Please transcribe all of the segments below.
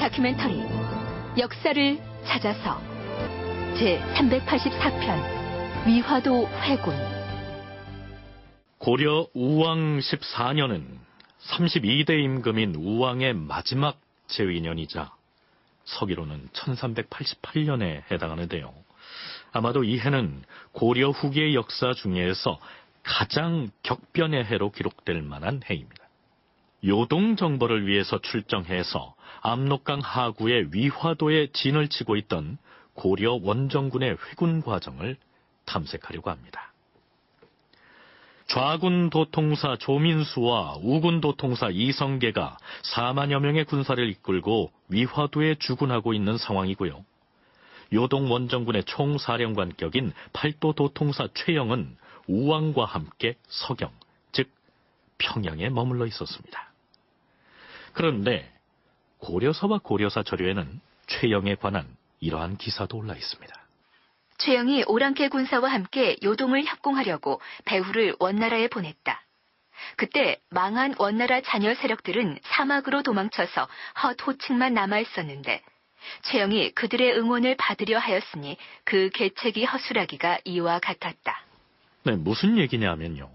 다큐멘터리 역사를 찾아서 제384편 위화도 회군. 고려 우왕 14년은 32대 임금인 우왕의 마지막 제위년이자 서기로는 1388년에 해당하는데요. 아마도 이 해는 고려 후기의 역사 중에서 가장 격변의 해로 기록될 만한 해입니다. 요동 정벌을 위해서 출정해서 압록강 하구의 위화도에 진을 치고 있던 고려 원정군의 회군 과정을 탐색하려고 합니다. 좌군 도통사 조민수와 우군 도통사 이성계가 4만여 명의 군사를 이끌고 위화도에 주군하고 있는 상황이고요. 요동 원정군의 총사령관격인 팔도 도통사 최영은 우왕과 함께 서경, 즉 평양에 머물러 있었습니다. 그런데 고려서와 고려사 저료에는 최영에 관한 이러한 기사도 올라 있습니다. 최영이 오랑캐 군사와 함께 요동을 협공하려고 배후를 원나라에 보냈다. 그때 망한 원나라 잔여 세력들은 사막으로 도망쳐서 헛호칭만 남아있었는데 최영이 그들의 응원을 받으려 하였으니 그 계책이 허술하기가 이와 같았다. 네, 무슨 얘기냐면요.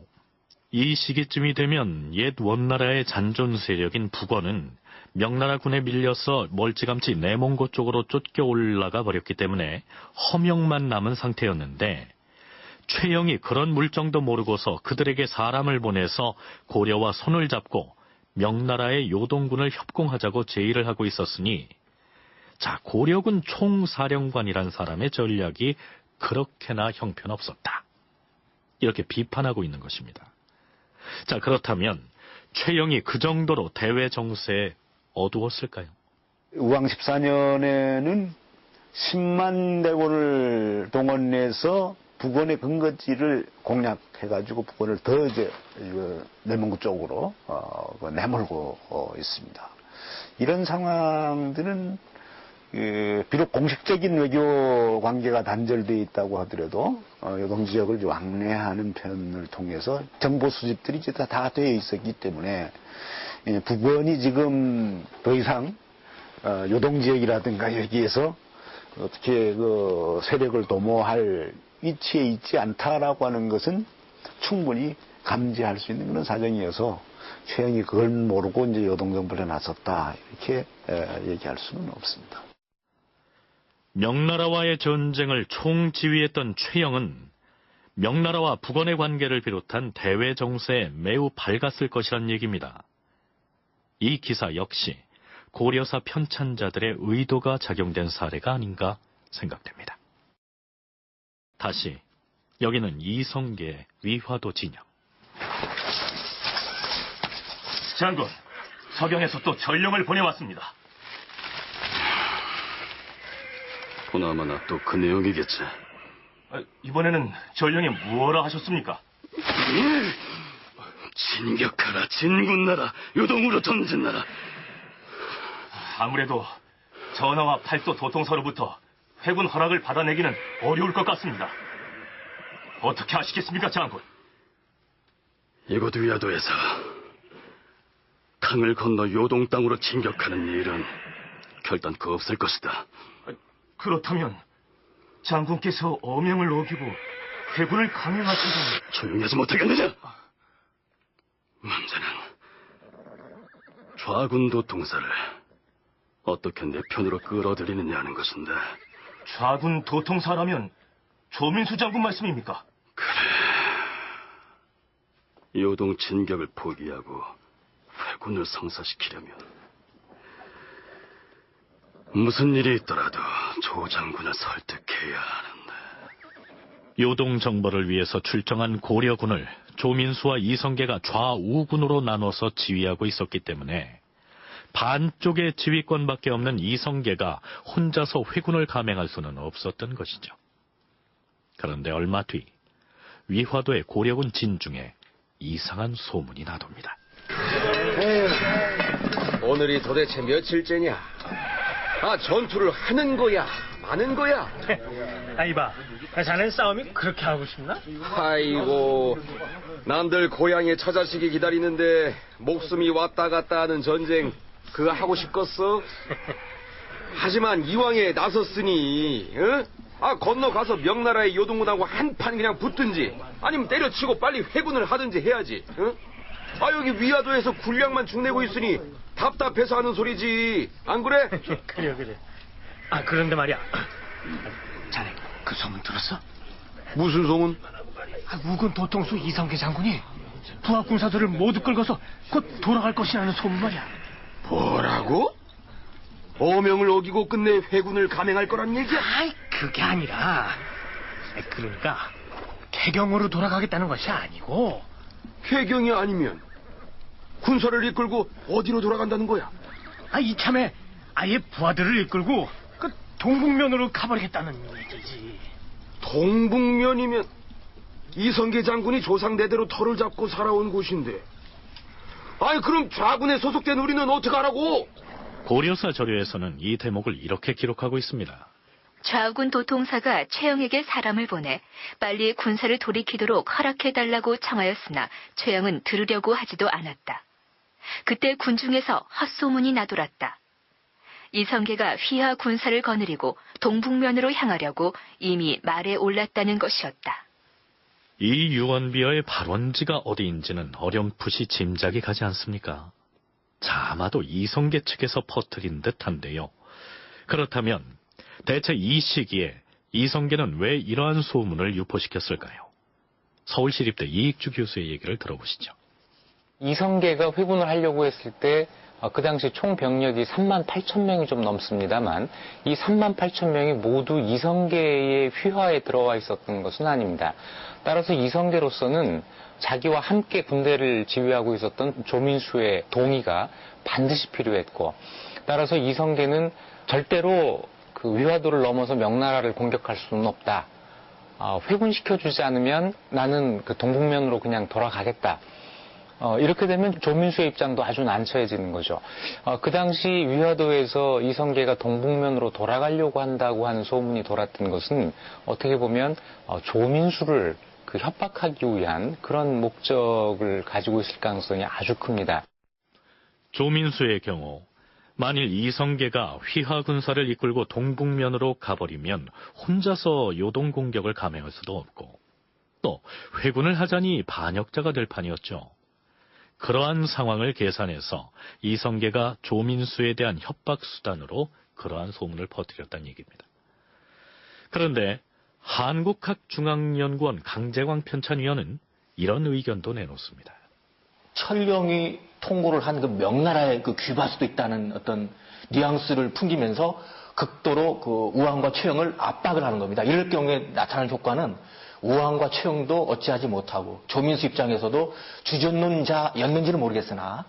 이 시기쯤이 되면 옛 원나라의 잔존 세력인 북원은 명나라군에 밀려서 멀찌감치 내몽고 쪽으로 쫓겨 올라가 버렸기 때문에 허명만 남은 상태였는데 최영이 그런 물정도 모르고서 그들에게 사람을 보내서 고려와 손을 잡고 명나라의 요동군을 협공하자고 제의를 하고 있었으니 자, 고려군 총사령관이란 사람의 전략이 그렇게나 형편없었다. 이렇게 비판하고 있는 것입니다. 자, 그렇다면 최영이 그 정도로 대외 정세에 어두웠을까요? 우왕 14년에는 10만 대군을 동원해서 북원의 근거지를 공략해가지고 북원을 더 이제 내몽고 쪽으로 내몰고 있습니다. 이런 상황들은 비록 공식적인 외교 관계가 단절되어 있다고 하더라도 요동 지역을 왕래하는 편을 통해서 정보 수집들이 이제 다 되어 있었기 때문에 북원이 지금 더 이상 요동 지역이라든가 여기에서 어떻게 그 세력을 도모할 위치에 있지 않다라고 하는 것은 충분히 감지할 수 있는 그런 사정이어서 최영이 그걸 모르고 이제 요동 정벌에 나섰다 이렇게 얘기할 수는 없습니다. 명나라와의 전쟁을 총지휘했던 최영은 명나라와 북원의 관계를 비롯한 대외 정세에 매우 밝았을 것이란 얘기입니다. 이 기사 역시 고려사 편찬자들의 의도가 작용된 사례가 아닌가 생각됩니다. 다시 여기는 이성계의 위화도 진영. 장군, 서경에서 또 전령을 보내왔습니다. 보나마나 또 그 내용이겠지. 이번에는 전령이 무엇라 하셨습니까? 진격하라, 진군나라, 요동으로 전진나라. 아무래도 전하와 팔도 도통사로부터 회군 허락을 받아내기는 어려울 것 같습니다. 어떻게 하시겠습니까, 장군? 이곳 위화도에서 강을 건너 요동 땅으로 진격하는 일은 결단코 없을 것이다. 그렇다면 장군께서 어명을 어기고 회군을 강행하신다면... 조용히 하지 못하겠느냐? 문제는 좌군 도통사를 어떻게 내 편으로 끌어들이느냐 하는 것인데. 좌군 도통사라면 조민수 장군 말씀입니까? 그래. 요동 진격을 포기하고 회군을 성사시키려면 무슨 일이 있더라도 조 장군을 설득해야 하는데. 요동 정벌을 위해서 출정한 고려군을 조민수와 이성계가 좌우군으로 나눠서 지휘하고 있었기 때문에 반쪽의 지휘권밖에 없는 이성계가 혼자서 회군을 감행할 수는 없었던 것이죠. 그런데 얼마 뒤 위화도의 고려군 진중에 이상한 소문이 나돕니다. 오늘이 도대체 며칠째냐? 전투를 하는 거야, 마는 거야? 이봐, 자넨 싸움이 그렇게 하고 싶나? 아이고, 남들 고향에 처자식이 기다리는데 목숨이 왔다 갔다 하는 전쟁 그거 하고 싶겠어? 하지만 이왕에 나섰으니, 건너가서 명나라의 요동군하고 한판 그냥 붙든지, 아니면 때려치고 빨리 회군을 하든지 해야지, 여기 위화도에서 군량만 죽내고 있으니 답답해서 하는 소리지, 안 그래? 그래. 그런데 말이야. 자네, 그 소문 들었어? 무슨 소문? 우군 도통수 이성계 장군이 부하 군사들을 모두 끌고서 곧 돌아갈 것이라는 소문 말이야. 뭐라고? 어명을 어기고 끝내 회군을 감행할 거란 얘기야? 그게 아니라, 그러니까 개경으로 돌아가겠다는 것이 아니고. 쾌경이 아니면 군사를 이끌고 어디로 돌아간다는 거야? 이참에 아예 부하들을 이끌고 그 동북면으로 가버리겠다는 얘기지. 동북면이면 이성계 장군이 조상대대로 터를 잡고 살아온 곳인데, 그럼 좌군에 소속된 우리는 어떡하라고? 고려사 저료에서는 이 대목을 이렇게 기록하고 있습니다. 좌우군 도통사가 최영에게 사람을 보내 빨리 군사를 돌이키도록 허락해달라고 청하였으나 최영은 들으려고 하지도 않았다. 그때 군중에서 헛소문이 나돌았다. 이성계가 휘하 군사를 거느리고 동북면으로 향하려고 이미 말에 올랐다는 것이었다. 이 유언비어의 발원지가 어디인지는 어렴풋이 짐작이 가지 않습니까? 자, 아마도 이성계 측에서 퍼뜨린 듯한데요. 그렇다면 대체 이 시기에 이성계는 왜 이러한 소문을 유포시켰을까요? 서울시립대 이익주 교수의 얘기를 들어보시죠. 이성계가 회군을 하려고 했을 때 그 당시 총 병력이 38,000명이 좀 넘습니다만 이 38,000명이 모두 이성계의 휘하에 들어와 있었던 것은 아닙니다. 따라서 이성계로서는 자기와 함께 군대를 지휘하고 있었던 조민수의 동의가 반드시 필요했고, 따라서 이성계는 절대로 그 위화도를 넘어서 명나라를 공격할 수는 없다. 회군시켜주지 않으면 나는 그 동북면으로 그냥 돌아가겠다. 이렇게 되면 조민수의 입장도 아주 난처해지는 거죠. 그 당시 위화도에서 이성계가 동북면으로 돌아가려고 한다고 하는 소문이 돌았던 것은 어떻게 보면 조민수를 그 협박하기 위한 그런 목적을 가지고 있을 가능성이 아주 큽니다. 조민수의 경우 만일 이성계가 휘하 군사를 이끌고 동북면으로 가버리면 혼자서 요동 공격을 감행할 수도 없고, 또 회군을 하자니 반역자가 될 판이었죠. 그러한 상황을 계산해서 이성계가 조민수에 대한 협박 수단으로 그러한 소문을 퍼뜨렸다는 얘기입니다. 그런데 한국학중앙연구원 강재광 편찬위원은 이런 의견도 내놓습니다. 철령이 통고를 한 그 명나라의 그 귀바수도 있다는 어떤 뉘앙스를 풍기면서 극도로 그 우왕과 최영을 압박을 하는 겁니다. 이럴 경우에 나타나는 효과는 우왕과 최영도 어찌하지 못하고 조민수 입장에서도 주전론자였는지는 모르겠으나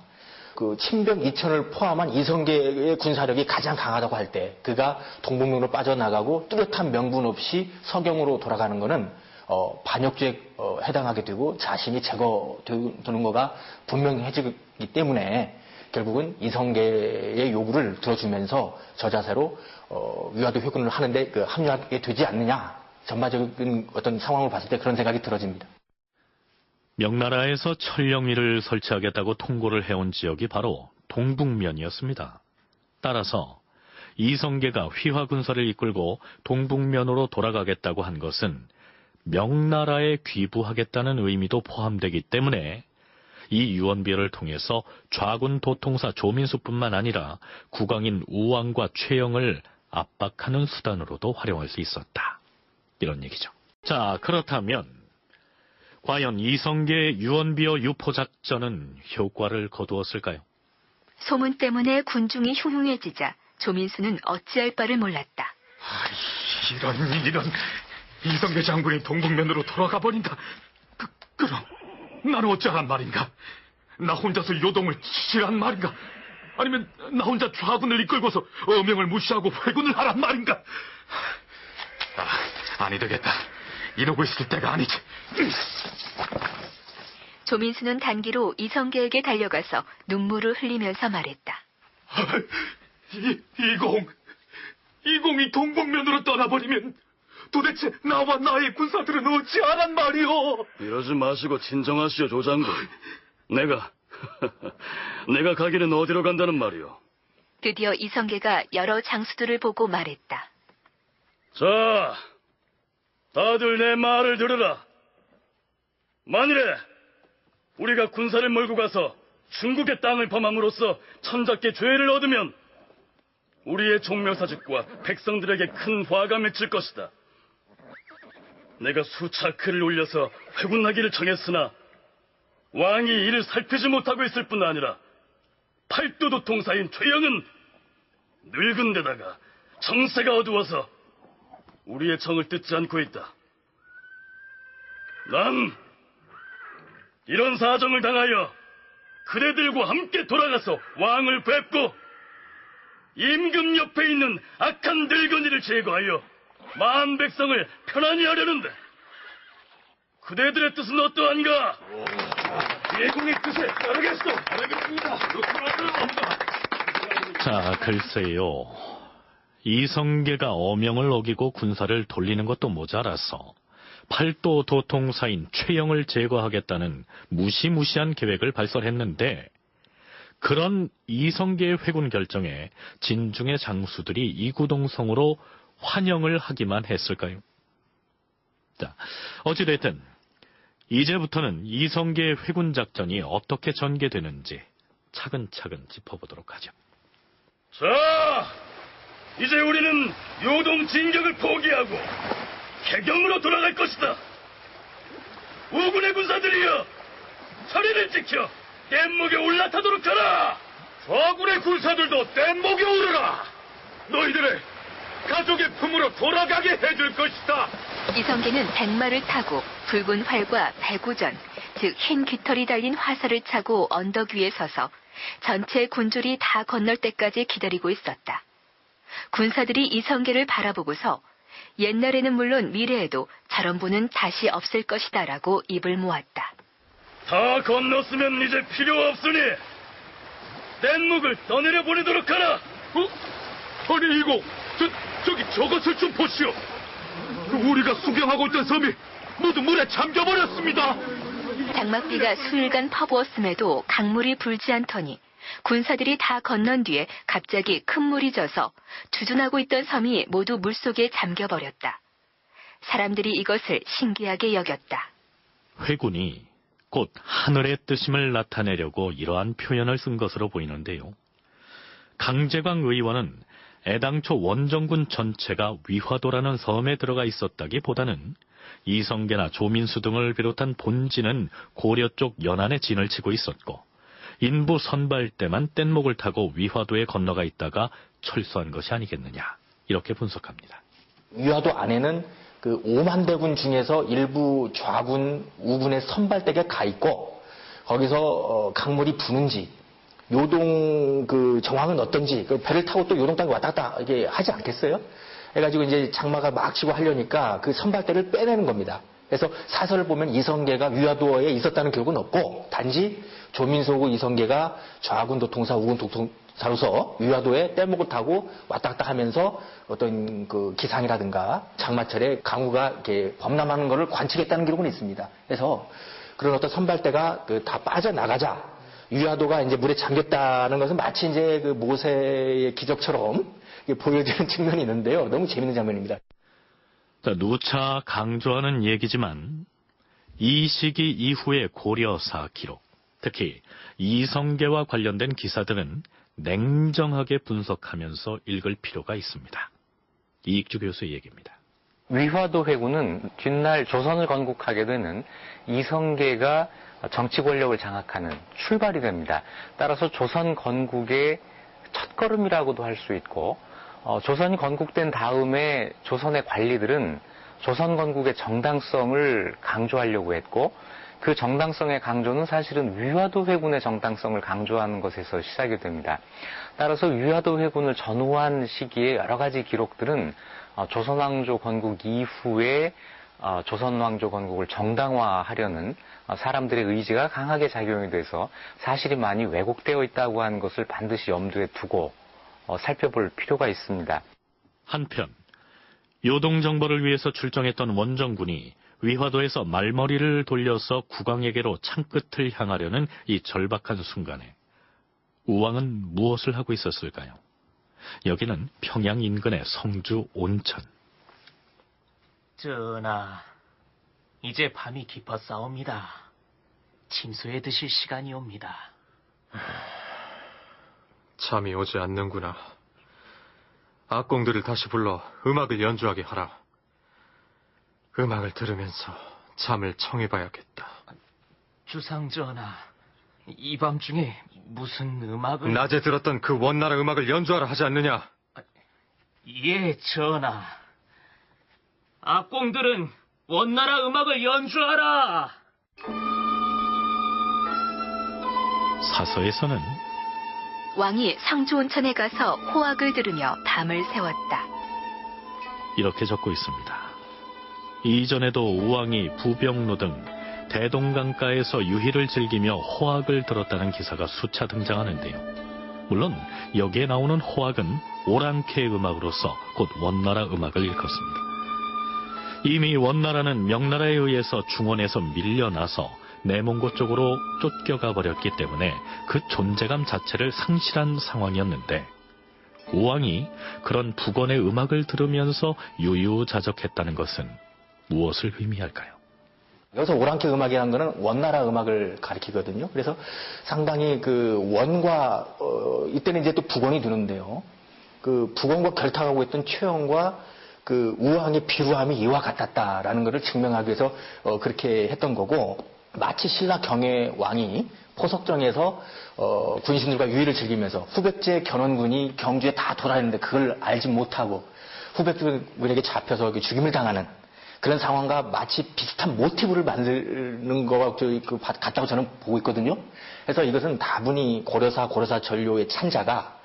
그 친병 2천을 포함한 이성계의 군사력이 가장 강하다고 할 때 그가 동북면으로 빠져나가고 뚜렷한 명분 없이 서경으로 돌아가는 것은 반역죄에 해당하게 되고 자신이 제거되는 거가 분명해지기 때문에 결국은 이성계의 요구를 들어주면서 저자세로 위화도 회군을 하는데 합류하게 되지 않느냐. 전반적인 어떤 상황을 봤을 때 그런 생각이 들어집니다. 명나라에서 철령위를 설치하겠다고 통고를 해온 지역이 바로 동북면이었습니다. 따라서 이성계가 휘하 군사를 이끌고 동북면으로 돌아가겠다고 한 것은 명나라에 귀부하겠다는 의미도 포함되기 때문에 이 유언비어를 통해서 좌군 도통사 조민수뿐만 아니라 국왕인 우왕과 최영을 압박하는 수단으로도 활용할 수 있었다. 이런 얘기죠. 자, 그렇다면 과연 이성계의 유언비어 유포 작전은 효과를 거두었을까요? 소문 때문에 군중이 흉흉해지자 조민수는 어찌할 바를 몰랐다. 이런 이성계 장군이 동북면으로 돌아가 버린다. 그럼 나는 어쩌란 말인가? 나 혼자서 요동을 치란 말인가? 아니면 나 혼자 좌군을 이끌고서 어명을 무시하고 회군을 하란 말인가? 아니 되겠다. 이러고 있을 때가 아니지. 조민수는 단기로 이성계에게 달려가서 눈물을 흘리면서 말했다. 이공이 동북면으로 떠나버리면 도대체 나와 나의 군사들은 어찌하란 말이오? 이러지 마시고 진정하시오, 조장군. 내가 가기는 어디로 간다는 말이오? 드디어 이성계가 여러 장수들을 보고 말했다. 자, 다들 내 말을 들으라. 만일에 우리가 군사를 몰고 가서 중국의 땅을 범함으로써 천작게 죄를 얻으면 우리의 종묘사직과 백성들에게 큰 화가 맺힐 것이다. 내가 수차 글을 올려서 회군하기를 정했으나 왕이 이를 살피지 못하고 있을 뿐 아니라 팔도도통사인 최영은 늙은 데다가 정세가 어두워서 우리의 정을 듣지 않고 있다. 난 이런 사정을 당하여 그대들과 함께 돌아가서 왕을 뵙고 임금 옆에 있는 악한 늙은이를 제거하여 만 백성을 편안히 하려는데 그대들의 뜻은 어떠한가? 예공의 뜻에 따르겠습니다. 자, 글쎄요. 이성계가 어명을 어기고 군사를 돌리는 것도 모자라서 팔도 도통사인 최영을 제거하겠다는 무시무시한 계획을 발설했는데 그런 이성계의 회군 결정에 진중의 장수들이 이구동성으로 환영을 하기만 했을까요? 자, 어찌됐든 이제부터는 이성계의 회군 작전이 어떻게 전개되는지 차근차근 짚어보도록 하죠. 자, 이제 우리는 요동 진격을 포기하고 개경으로 돌아갈 것이다. 우군의 군사들이여, 자리를 지켜 뗏목에 올라타도록 하라. 좌군의 군사들도 뗏목에 오르라. 너희들을 가족의 품으로 돌아가게 해줄 것이다. 이성계는 백마를 타고 붉은 활과 배구전, 즉 흰 깃털이 달린 화살을 차고 언덕 위에 서서 전체 군졸이 다 건널 때까지 기다리고 있었다. 군사들이 이성계를 바라보고서 옛날에는 물론 미래에도 저런 분은 다시 없을 것이다라고 입을 모았다. 다 건넜으면 이제 필요 없으니 뗏목을 떠내려 보내도록 하라. 아니 이거 저것을 좀 보시오. 우리가 수경하고 있던 섬이 모두 물에 잠겨버렸습니다. 장막비가 수일간 퍼부었음에도 강물이 불지 않더니 군사들이 다 건넌 뒤에 갑자기 큰 물이 져서 주둔하고 있던 섬이 모두 물속에 잠겨버렸다. 사람들이 이것을 신기하게 여겼다. 회군이 곧 하늘의 뜻임을 나타내려고 이러한 표현을 쓴 것으로 보이는데요. 강제광 의원은 애당초 원정군 전체가 위화도라는 섬에 들어가 있었다기보다는 이성계나 조민수 등을 비롯한 본진은 고려 쪽 연안에 진을 치고 있었고 인부 선발대만 뗏목을 타고 위화도에 건너가 있다가 철수한 것이 아니겠느냐, 이렇게 분석합니다. 위화도 안에는 그 5만 대군 중에서 일부 좌군, 우군의 선발대가 가 있고 거기서 강물이 부는지 요동 그 정황은 어떤지 그 배를 타고 또 요동 땅에 왔다 갔다 이게 하지 않겠어요? 해가지고 이제 장마가 막 치고 하려니까 그 선발대를 빼내는 겁니다. 그래서 사설을 보면 이성계가 위화도에 있었다는 기록은 없고 단지 조민수하고 이성계가 좌군 도통사, 우군 도통사로서 위화도에 뗏목을 타고 왔다 갔다 하면서 어떤 그 기상이라든가 장마철에 강우가 이렇게 범람하는 것을 관측했다는 기록은 있습니다. 그래서 그런 어떤 선발대가 다 빠져나가자 위화도가 이제 물에 잠겼다는 것은 마치 이제 그 모세의 기적처럼 보여지는 측면이 있는데요. 너무 재밌는 장면입니다. 자, 누차 강조하는 얘기지만 이 시기 이후의 고려사 기록, 특히 이성계와 관련된 기사들은 냉정하게 분석하면서 읽을 필요가 있습니다. 이익주 교수의 얘기입니다. 위화도 회군은 뒷날 조선을 건국하게 되는 이성계가 정치 권력을 장악하는 출발이 됩니다. 따라서 조선 건국의 첫걸음이라고도 할 수 있고 조선이 건국된 다음에 조선의 관리들은 조선 건국의 정당성을 강조하려고 했고 그 정당성의 강조는 사실은 위화도 회군의 정당성을 강조하는 것에서 시작이 됩니다. 따라서 위화도 회군을 전후한 시기의 여러 가지 기록들은 조선왕조 건국 이후에 조선왕조 건국을 정당화하려는 사람들의 의지가 강하게 작용이 돼서 사실이 많이 왜곡되어 있다고 하는 것을 반드시 염두에 두고 살펴볼 필요가 있습니다. 한편 요동정벌을 위해서 출정했던 원정군이 위화도에서 말머리를 돌려서 국왕에게로 창끝을 향하려는 이 절박한 순간에 우왕은 무엇을 하고 있었을까요? 여기는 평양 인근의 성주 온천. 전하, 이제 밤이 깊었사옵니다. 침소에 드실 시간이 옵니다. 잠이 오지 않는구나. 악공들을 다시 불러 음악을 연주하게 하라. 음악을 들으면서 잠을 청해봐야겠다. 주상전하, 이 밤중에 무슨 음악을... 낮에 들었던 그 원나라 음악을 연주하라 하지 않느냐? 예, 전하. 악공들은 원나라 음악을 연주하라! 사서에서는 왕이 상주온천에 가서 호악을 들으며 밤을 새웠다. 이렇게 적고 있습니다. 이전에도 우왕이 부병로 등 대동강가에서 유희를 즐기며 호악을 들었다는 기사가 수차 등장하는데요. 물론 여기에 나오는 호악은 오랑캐 음악으로서 곧 원나라 음악을 일컫습니다. 이미 원나라는 명나라에 의해서 중원에서 밀려나서 내몽고 쪽으로 쫓겨가 버렸기 때문에 그 존재감 자체를 상실한 상황이었는데 우왕이 그런 북원의 음악을 들으면서 유유자적했다는 것은 무엇을 의미할까요? 여기서 오랑캐 음악이라는 거는 원나라 음악을 가리키거든요. 그래서 상당히 그 원과 이때는 이제 또 북원이 드는데요. 그 북원과 결탁하고 있던 최영과 그 우왕의 비루함이 이와 같았다라는 것을 증명하기 위해서 그렇게 했던 거고, 마치 신라 경의 왕이 포석정에서 군신들과 유희를 즐기면서 후백제 견원군이 경주에 다 돌아있는데 그걸 알지 못하고 후백군에게 잡혀서 죽임을 당하는 그런 상황과 마치 비슷한 모티브를 만드는 거가 같다고 저는 보고 있거든요. 그래서 이것은 다분히 고려사 전료의 찬자가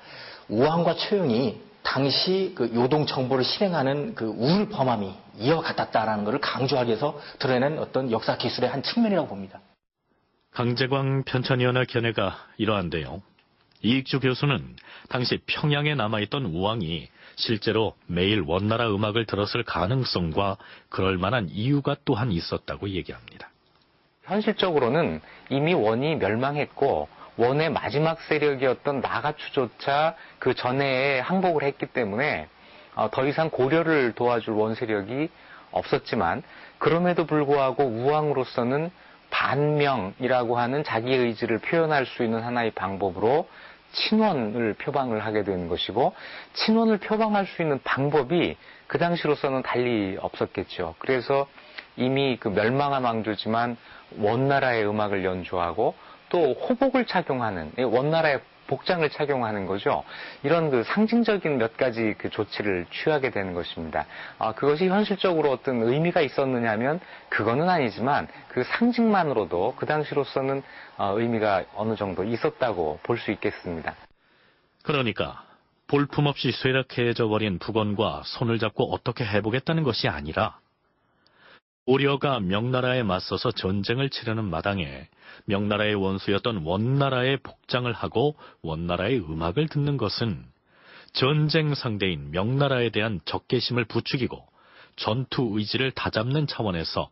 우왕과 최영이 당시 그 요동 정보를 실행하는 그 우를 범함이 이와 같았다라는 것을 강조하기 위해서 드러내는 어떤 역사 기술의 한 측면이라고 봅니다. 강제광 편찬위원회 견해가 이러한데요. 이익주 교수는 당시 평양에 남아있던 우왕이 실제로 매일 원나라 음악을 들었을 가능성과 그럴 만한 이유가 또한 있었다고 얘기합니다. 현실적으로는 이미 원이 멸망했고 원의 마지막 세력이었던 나가추조차 그 전해에 항복을 했기 때문에 더 이상 고려를 도와줄 원 세력이 없었지만, 그럼에도 불구하고 우왕으로서는 반명이라고 하는 자기 의지를 표현할 수 있는 하나의 방법으로 친원을 표방을 하게 되는 것이고, 친원을 표방할 수 있는 방법이 그 당시로서는 달리 없었겠죠. 그래서 이미 그 멸망한 왕조지만 원나라의 음악을 연주하고 또 호복을 착용하는, 원나라의 복장을 착용하는 거죠. 이런 그 상징적인 몇 가지 그 조치를 취하게 되는 것입니다. 그것이 현실적으로 어떤 의미가 있었느냐면 그거는 아니지만 그 상징만으로도 그 당시로서는 의미가 어느 정도 있었다고 볼 수 있겠습니다. 그러니까 볼품없이 쇠락해져 버린 북원과 손을 잡고 어떻게 해보겠다는 것이 아니라, 고려가 명나라에 맞서서 전쟁을 치르는 마당에 명나라의 원수였던 원나라의 복장을 하고 원나라의 음악을 듣는 것은 전쟁 상대인 명나라에 대한 적개심을 부추기고 전투 의지를 다잡는 차원에서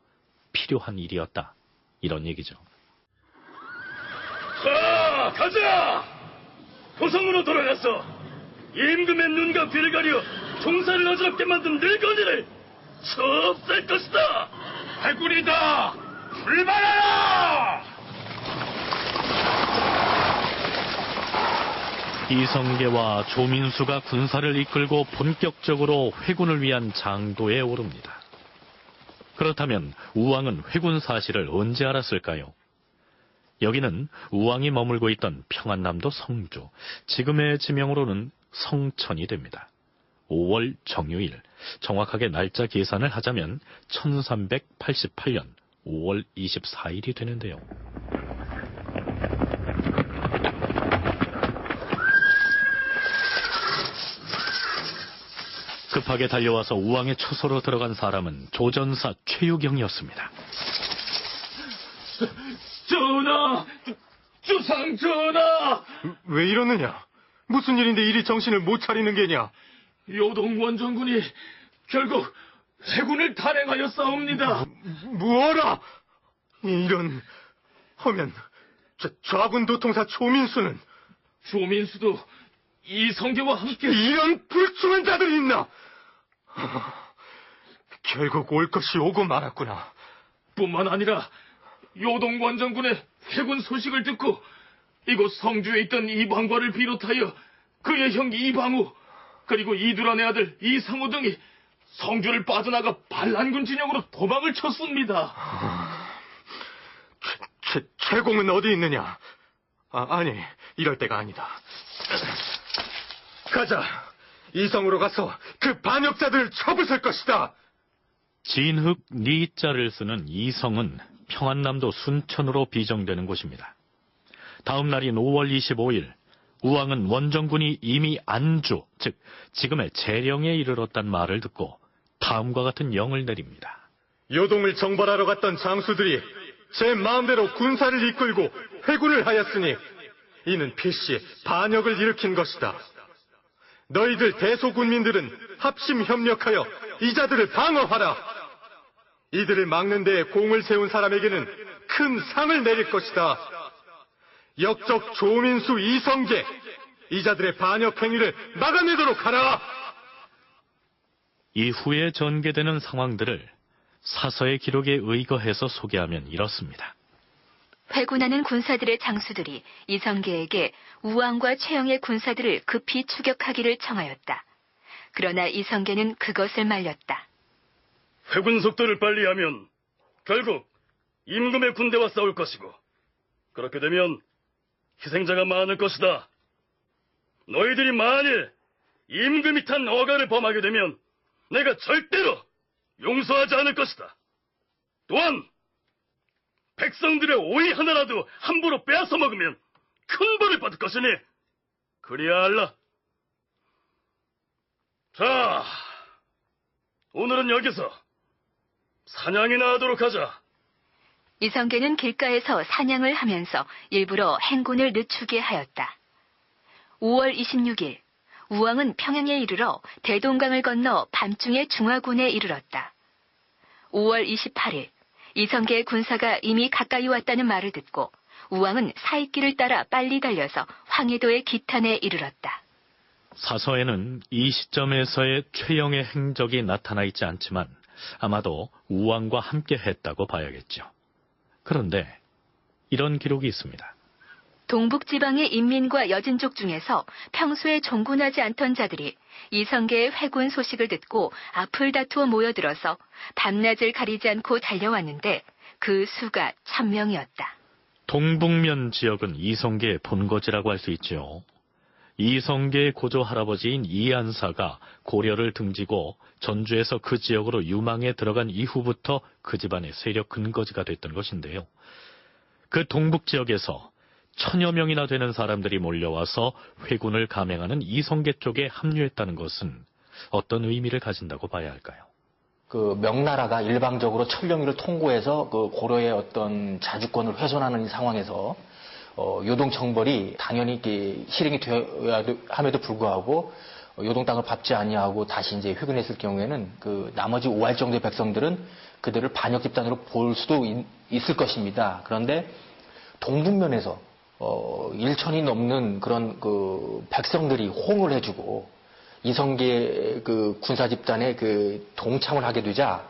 필요한 일이었다, 이런 얘기죠. 자, 가자! 도성으로 돌아가서 임금의 눈과 귀를 가려 종사를 어지럽게 만든 늙은이를 처없앨 것이다! 해군이다! 출발하라! 이성계와 조민수가 군사를 이끌고 본격적으로 회군을 위한 장도에 오릅니다. 그렇다면 우왕은 회군 사실을 언제 알았을까요? 여기는 우왕이 머물고 있던 평안남도 성주, 지금의 지명으로는 성천이 됩니다. 5월 정유일, 정확하게 날짜 계산을 하자면 1388년 5월 24일이 되는데요. 급하게 달려와서 우왕의 처소로 들어간 사람은 조전사 최유경이었습니다. 전하! 주상 전하! 왜 이러느냐? 무슨 일인데 이리 정신을 못 차리는 게냐? 요동원 전군이 결국 해군을 단행하였사옵니다. 뭐라? 이런... 하면 좌군 도통사 조민수는? 조민수도 이성계와 함께 이런 불충한 자들이 있나? 결국 올 것이 오고 말았구나. 뿐만 아니라 요동 원정군의 회군 소식을 듣고 이곳 성주에 있던 이방과를 비롯하여 그의 형 이방우 그리고 이두란의 아들 이상우 등이 성주를 빠져나가 반란군 진영으로 도망을 쳤습니다. 최공은 어디 있느냐? 아니, 이럴 때가 아니다. 가자. 이성으로 가서 그 반역자들을 쳐부술 것이다. 진흙 니자를 쓰는 이성은 평안남도 순천으로 비정되는 곳입니다. 다음 날인 5월 25일 우왕은 원정군이 이미 안주, 즉 지금의 재령에 이르렀단 말을 듣고 다음과 같은 영을 내립니다. 요동을 정벌하러 갔던 장수들이 제 마음대로 군사를 이끌고 회군을 하였으니 이는 필시 반역을 일으킨 것이다. 너희들 대소군민들은 합심 협력하여 이자들을 방어하라. 이들을 막는 데에 공을 세운 사람에게는 큰 상을 내릴 것이다. 역적 조민수 이성계, 이자들의 반역 행위를 막아내도록 하라. 이후에 전개되는 상황들을 사서의 기록에 의거해서 소개하면 이렇습니다. 회군하는 군사들의 장수들이 이성계에게 우왕과 최영의 군사들을 급히 추격하기를 청하였다. 그러나 이성계는 그것을 말렸다. 회군 속도를 빨리 하면 결국 임금의 군대와 싸울 것이고 그렇게 되면 희생자가 많을 것이다. 너희들이 만일 임금이 탄 어간을 범하게 되면 내가 절대로 용서하지 않을 것이다. 또한 백성들의 오이 하나라도 함부로 빼앗아 먹으면 큰 벌을 받을 것이니 그리야 알라. 자, 오늘은 여기서 사냥이나 하도록 하자. 이성계는 길가에서 사냥을 하면서 일부러 행군을 늦추게 하였다. 5월 26일 우왕은 평양에 이르러 대동강을 건너 밤중에 중화군에 이르렀다. 5월 28일 이성계의 군사가 이미 가까이 왔다는 말을 듣고 우왕은 사익길을 따라 빨리 달려서 황해도의 기탄에 이르렀다. 사서에는 이 시점에서의 최영의 행적이 나타나 있지 않지만 아마도 우왕과 함께 했다고 봐야겠죠. 그런데 이런 기록이 있습니다. 동북지방의 인민과 여진족 중에서 평소에 종군하지 않던 자들이 이성계의 회군 소식을 듣고 앞을 다투어 모여들어서 밤낮을 가리지 않고 달려왔는데 그 수가 1000명이었다. 동북면 지역은 이성계의 본거지라고 할 수 있죠. 이성계의 고조 할아버지인 이안사가 고려를 등지고 전주에서 그 지역으로 유망에 들어간 이후부터 그 집안의 세력 근거지가 됐던 것인데요. 그 동북 지역에서 1000여 명이나 되는 사람들이 몰려와서 회군을 감행하는 이성계 쪽에 합류했다는 것은 어떤 의미를 가진다고 봐야 할까요? 그 명나라가 일방적으로 천령위를 통고해서 그 고려의 어떤 자주권을 훼손하는 상황에서 요동 정벌이 당연히 실행이 되어야 함에도 불구하고 요동 땅을 밟지 아니하고 다시 이제 회군했을 경우에는 그 나머지 5할 정도의 백성들은 그들을 반역 집단으로 볼 수도 있을 것입니다. 그런데 동북면에서 1000이 넘는 그런 그 백성들이 호응을 해주고 이성계 그 군사 집단에 그 동참을 하게 되자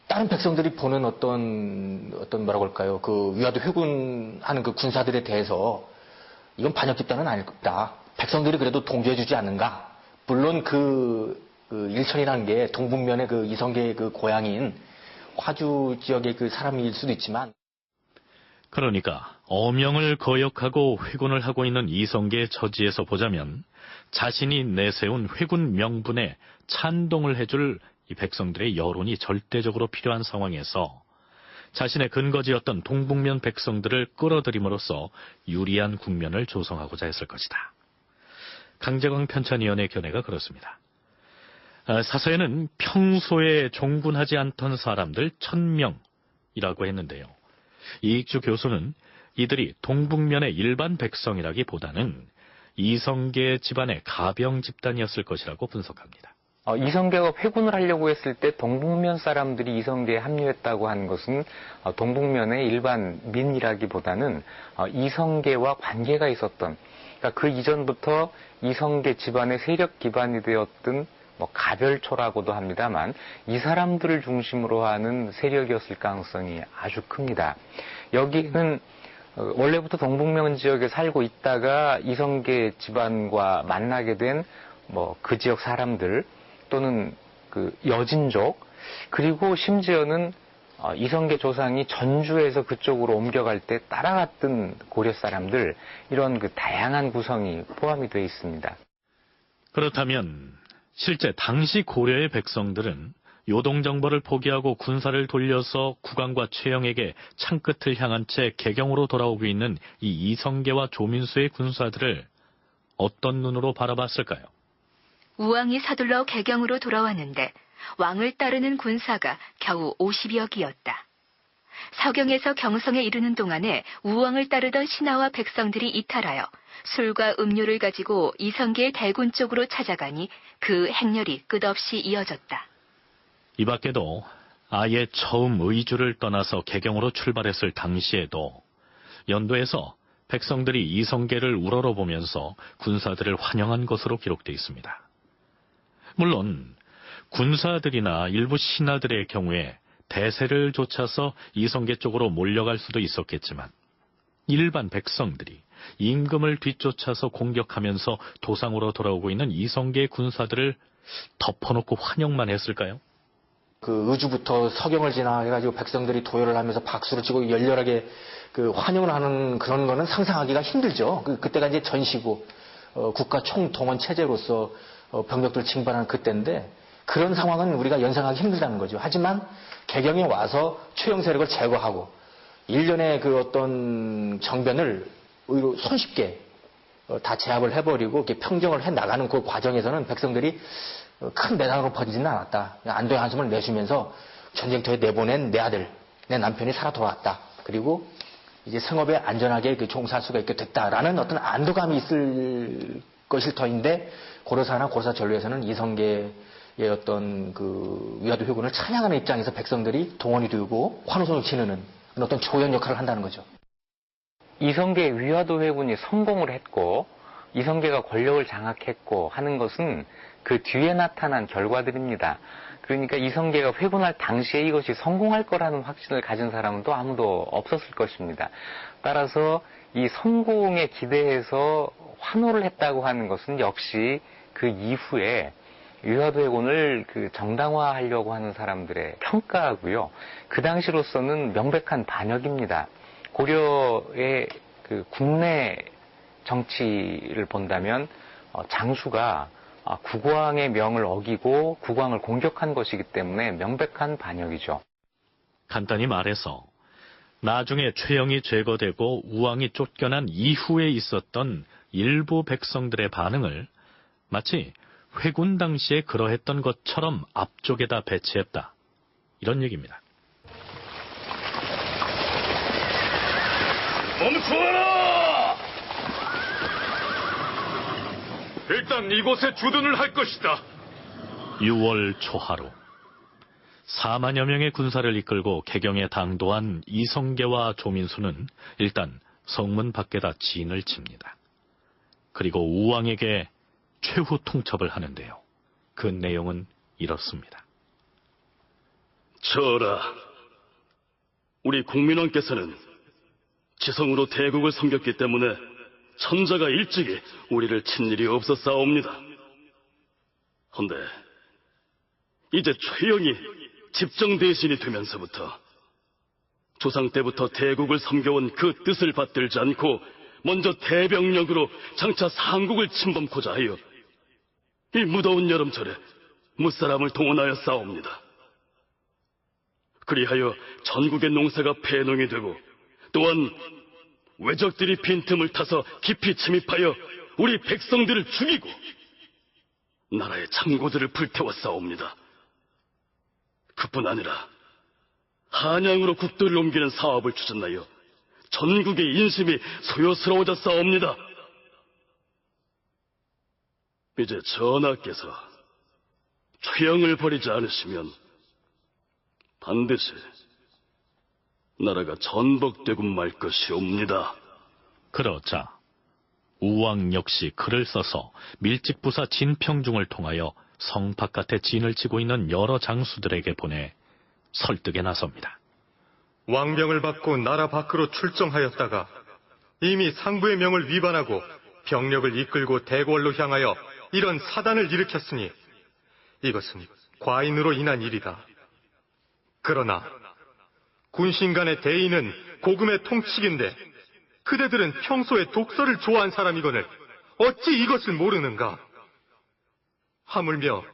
다른 백성들이 보는 어떤 뭐라고 할까요? 그 위화도 회군하는 그 군사들에 대해서 이건 반역 집단은 아니다. 백성들이 그래도 동조해주지 않는가? 물론 그 일천이라는 게 동북면의 그 이성계의 그 고향인 화주 지역의 그 사람일 수도 있지만 그러니까 어명을 거역하고 회군을 하고 있는 이성계의 처지에서 보자면 자신이 내세운 회군 명분에 찬동을 해줄 이 백성들의 여론이 절대적으로 필요한 상황에서 자신의 근거지였던 동북면 백성들을 끌어들임으로써 유리한 국면을 조성하고자 했을 것이다. 강제광 편찬위원의 견해가 그렇습니다. 사서에는 평소에 종군하지 않던 사람들 1000명이라고 했는데요. 이익주 교수는 이들이 동북면의 일반 백성이라기보다는 이성계 집안의 가병 집단이었을 것이라고 분석합니다. 이성계가 회군을 하려고 했을 때 동북면 사람들이 이성계에 합류했다고 하는 것은 동북면의 일반 민이라기보다는 이성계와 관계가 있었던 그러니까 그 이전부터 이성계 집안의 세력 기반이 되었던 뭐 가별초라고도 합니다만 이 사람들을 중심으로 하는 세력이었을 가능성이 아주 큽니다. 여기는 원래부터 동북면 지역에 살고 있다가 이성계 집안과 만나게 된 뭐 그 지역 사람들 또는 그 여진족 그리고 심지어는 이성계 조상이 전주에서 그쪽으로 옮겨갈 때 따라갔던 고려 사람들 이런 그 다양한 구성이 포함이 되어 있습니다. 그렇다면 실제 당시 고려의 백성들은 요동 정벌을 포기하고 군사를 돌려서 국왕과 최영에게 창끝을 향한 채 개경으로 돌아오고 있는 이 이성계와 조민수의 군사들을 어떤 눈으로 바라봤을까요? 우왕이 서둘러 개경으로 돌아왔는데 왕을 따르는 군사가 겨우 50여기였다. 서경에서 경성에 이르는 동안에 우왕을 따르던 신하와 백성들이 이탈하여 술과 음료를 가지고 이성계의 대군 쪽으로 찾아가니 그 행렬이 끝없이 이어졌다. 이 밖에도 아예 처음 의주를 떠나서 개경으로 출발했을 당시에도 연도에서 백성들이 이성계를 우러러보면서 군사들을 환영한 것으로 기록되어 있습니다. 물론 군사들이나 일부 신하들의 경우에 대세를 좇아서 이성계 쪽으로 몰려갈 수도 있었겠지만 일반 백성들이 임금을 뒤쫓아서 공격하면서 도상으로 돌아오고 있는 이성계의 군사들을 덮어놓고 환영만 했을까요? 그 의주부터 서경을 지나해가지고 백성들이 도열을 하면서 박수를 치고 열렬하게 그 환영을 하는 그런 거는 상상하기가 힘들죠. 그때가 이제 전시고 국가 총동원 체제로서 병력들 징발하는 그때인데 그런 상황은 우리가 연상하기 힘들다는 거죠. 하지만 개경에 와서 최영 세력을 제거하고 일련의 그 어떤 정변을 오히려 손쉽게 다 제압을 해버리고 이렇게 평정을 해 나가는 그 과정에서는 백성들이 큰 내상으로 퍼지지는 않았다. 안도의 한숨을 내쉬면서 전쟁터에 내보낸 내 아들, 내 남편이 살아 돌아왔다. 그리고 이제 성읍에 안전하게 종사할 수가 있게 됐다라는 어떤 안도감이 있을 것일 터인데 고려사나 고려사 전류에서는 이성계의 어떤 그 위화도 회군을 찬양하는 입장에서 백성들이 동원이 되고 환호성을 지르는 어떤 조연 역할을 한다는 거죠. 이성계의 위화도 회군이 성공을 했고 이성계가 권력을 장악했고 하는 것은 그 뒤에 나타난 결과들입니다. 그러니까 이성계가 회군할 당시에 이것이 성공할 거라는 확신을 가진 사람은 또 아무도 없었을 것입니다. 따라서 이 성공에 기대해서 환호를 했다고 하는 것은 역시 그 이후에 위화도 회군을 그 정당화하려고 하는 사람들의 평가고요. 그 당시로서는 명백한 반역입니다. 고려의 그 국내 정치를 본다면 장수가 국왕의 명을 어기고 국왕을 공격한 것이기 때문에 명백한 반역이죠. 간단히 말해서 나중에 최영이 제거되고 우왕이 쫓겨난 이후에 있었던 일부 백성들의 반응을 마치 회군 당시에 그러했던 것처럼 앞쪽에다 배치했다. 이런 얘기입니다. 멈춰라! 일단 이곳에 주둔을 할 것이다. 6월 초하루 4만여 명의 군사를 이끌고 개경에 당도한 이성계와 조민수는 일단 성문 밖에다 진을 칩니다. 그리고 우왕에게 최후 통첩을 하는데요. 그 내용은 이렇습니다. 전하, 우리 국민왕께서는 지성으로 대국을 섬겼기 때문에 천자가 일찍이 우리를 친 일이 없었사옵니다. 헌데 이제 최영이 집정 대신이 되면서부터 조상 때부터 대국을 섬겨온 그 뜻을 받들지 않고 먼저 대병력으로 장차 상국을 침범코자 하여 이 무더운 여름철에 무사람을 동원하여 싸웁니다. 그리하여 전국의 농사가 폐농이 되고 또한 외적들이 빈틈을 타서 깊이 침입하여 우리 백성들을 죽이고 나라의 창고들을 불태워 싸웁니다. 그뿐 아니라 한양으로 국도를 옮기는 사업을 추진하여 전국의 인심이 소요스러워져 싸웁니다. 이제 전하께서 최영을 버리지 않으시면 반드시 나라가 전복되고 말 것이옵니다. 그러자 우왕 역시 글을 써서 밀직부사 진평중을 통하여 성 바깥에 진을 치고 있는 여러 장수들에게 보내 설득에 나섭니다. 왕병을 받고 나라 밖으로 출정하였다가 이미 상부의 명을 위반하고 병력을 이끌고 대궐로 향하여 이런 사단을 일으켰으니 이것은 과인으로 인한 일이다. 그러나 군신 간의 대의는 고금의 통칙인데 그대들은 평소에 독서를 좋아한 사람이거늘 어찌 이것을 모르는가? 하물며